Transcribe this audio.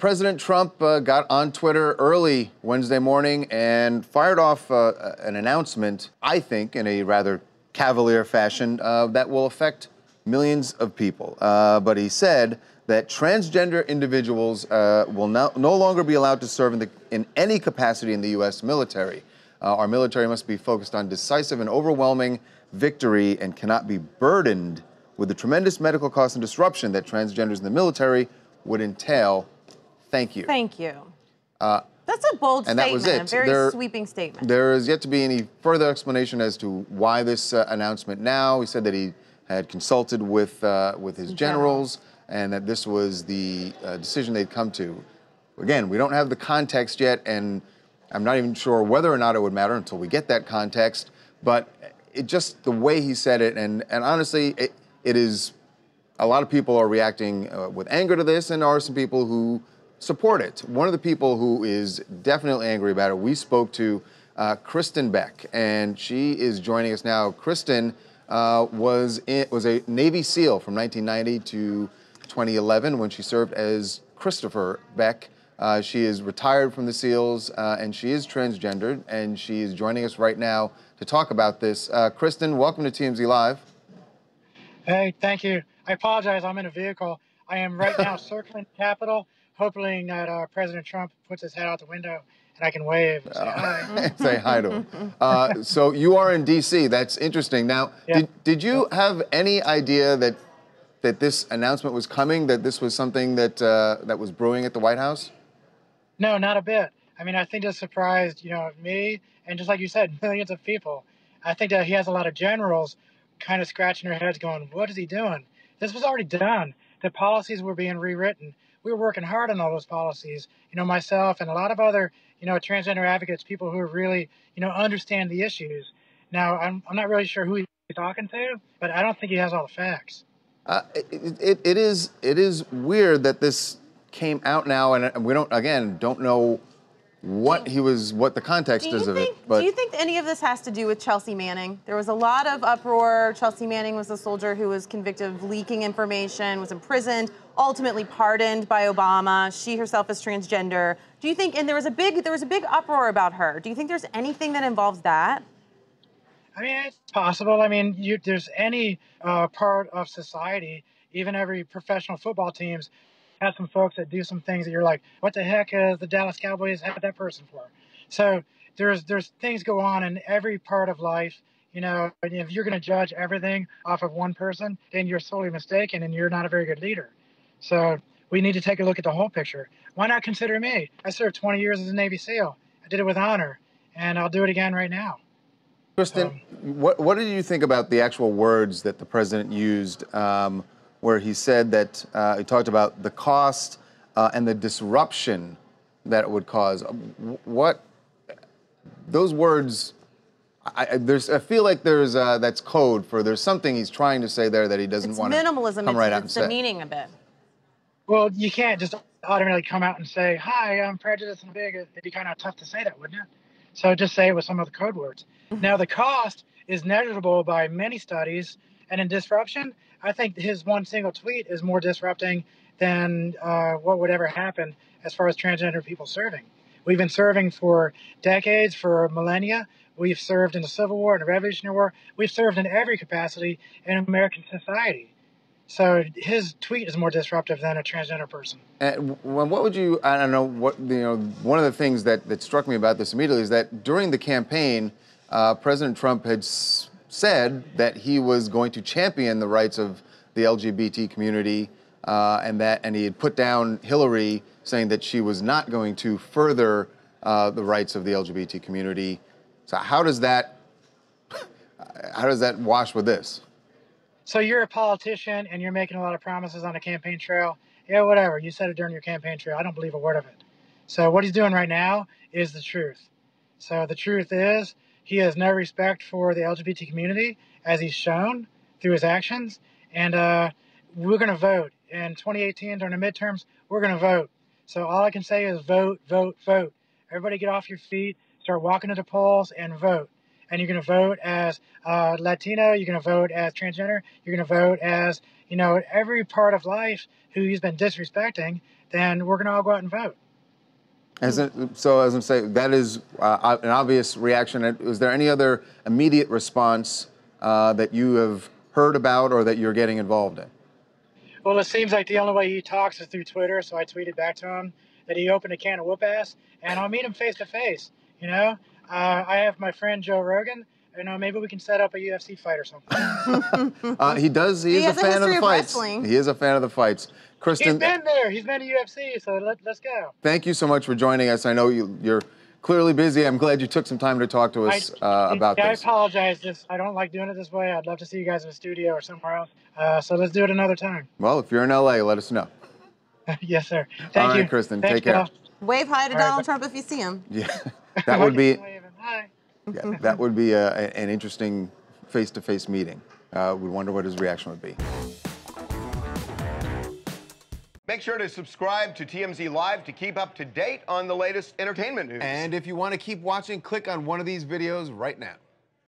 President Trump got on Twitter early Wednesday morning and fired off an announcement, I think, in a rather cavalier fashion, that will affect millions of people. But he said that transgender individuals will no longer be allowed to serve in any capacity in the U.S. military. Our military must be focused on decisive and overwhelming victory and cannot be burdened with the tremendous medical costs and disruption that transgenders in the military would entail. Thank you. Thank you. That's a bold statement, that was it. A very sweeping statement. There is yet to be any further explanation as to why this announcement now. He said that he had consulted with his generals and that this was the decision they'd come to. Again, we don't have the context yet, and I'm not even sure whether or not it would matter until we get that context, but it just, the way he said it, and honestly, it is, a lot of people are reacting with anger to this, and there are some people who support it. One of the people who is definitely angry about it, we spoke to Kristen Beck, and she is joining us now. Kristen was a Navy SEAL from 1990 to 2011 when she served as Christopher Beck. She is retired from the SEALs, and she is transgendered, and she is joining us right now to talk about this. Kristen, welcome to TMZ Live. Hey, thank you. I apologize, I'm in a vehicle. I am right now circling the Capitol, hoping that President Trump puts his head out the window and I can wave and say hi. Say hi to him. So you are in D.C. That's interesting. Now, yeah. did you have any idea that this announcement was coming, that this was something that that was brewing at the White House? No, not a bit. I mean, I think it surprised, me and just like you said, millions of people. I think that he has a lot of generals kind of scratching their heads going, what is he doing? This was already done. The policies were being rewritten. We were working hard on all those policies. Myself and a lot of other, transgender advocates, people who really, understand the issues. Now, I'm not really sure who he's talking to, but I don't think he has all the facts. It is weird that this came out now, and we don't know what the context is of it. But do you think any of this has to do with Chelsea Manning? There was a lot of uproar. Chelsea Manning was a soldier who was convicted of leaking information, was imprisoned, ultimately pardoned by Obama. She herself is transgender. Do you think? And there was a big uproar about her. Do you think there's anything that involves that? I mean, it's possible. I mean, there's any part of society, even every professional football teams, have some folks that do some things that you're like, what the heck is the Dallas Cowboys have that person for? So there's things go on in every part of life. And if you're going to judge everything off of one person, then you're sorely mistaken and you're not a very good leader. So we need to take a look at the whole picture. Why not consider me? I served 20 years as a Navy SEAL. I did it with honor, and I'll do it again right now. Kristen, what did you think about the actual words that the president used, where he said that he talked about the cost and the disruption that it would cause? What those words? I feel like there's that's code for there's something he's trying to say there that he doesn't want to minimalism. Come right out and it's say. The meaning of it. Well, you can't just automatically come out and say, "Hi, I'm prejudiced and big." It'd be kind of tough to say that, wouldn't it? So just say it with some of the code words. Now, the cost is measurable by many studies, and in disruption, I think his one single tweet is more disrupting than what would ever happen as far as transgender people serving. We've been serving for decades, for millennia. We've served in the Civil War and the Revolutionary War. We've served in every capacity in American society. So his tweet is more disruptive than a transgender person. And what would you, I don't know, one of the things that struck me about this immediately is that during the campaign, President Trump had said that he was going to champion the rights of the LGBT community, and he had put down Hillary, saying that she was not going to further the rights of the LGBT community. So how does that wash with this? So you're a politician and you're making a lot of promises on a campaign trail. Yeah, whatever. You said it during your campaign trail. I don't believe a word of it. So what he's doing right now is the truth. So the truth is he has no respect for the LGBT community, as he's shown through his actions. And we're going to vote. In 2018, during the midterms, we're going to vote. So all I can say is vote, vote, vote. Everybody get off your feet, start walking to the polls, and vote. And you're going to vote as Latino, you're going to vote as transgender, you're going to vote as, you know, every part of life who he's been disrespecting, then we're going to all go out and vote. So as I'm saying, that is an obvious reaction. Is there any other immediate response that you have heard about or that you're getting involved in? Well, it seems like the only way he talks is through Twitter, so I tweeted back to him that he opened a can of whoop ass, and I'll meet him face to face. You know, I have my friend Joe Rogan. You know, maybe we can set up a UFC fight or something. He does. He is a fan of the fights. Wrestling. He is a fan of the fights. Kristen, He's been there. He's been to UFC, so let's go. Thank you so much for joining us. I know you're clearly busy. I'm glad you took some time to talk to us about this. I apologize. I don't like doing it this way. I'd love to see you guys in the studio or somewhere else. So let's do it another time. Well, if you're in LA, let us know. Yes, sir. Thank you. All right, Kristen. Thanks, take care. Bill. Wave hi to Donald Trump if you see him. Yeah, that would be. Hi. Yeah, that would be an interesting face-to-face meeting. We wonder what his reaction would be. Make sure to subscribe to TMZ Live to keep up to date on the latest entertainment news. And if you want to keep watching, click on one of these videos right now.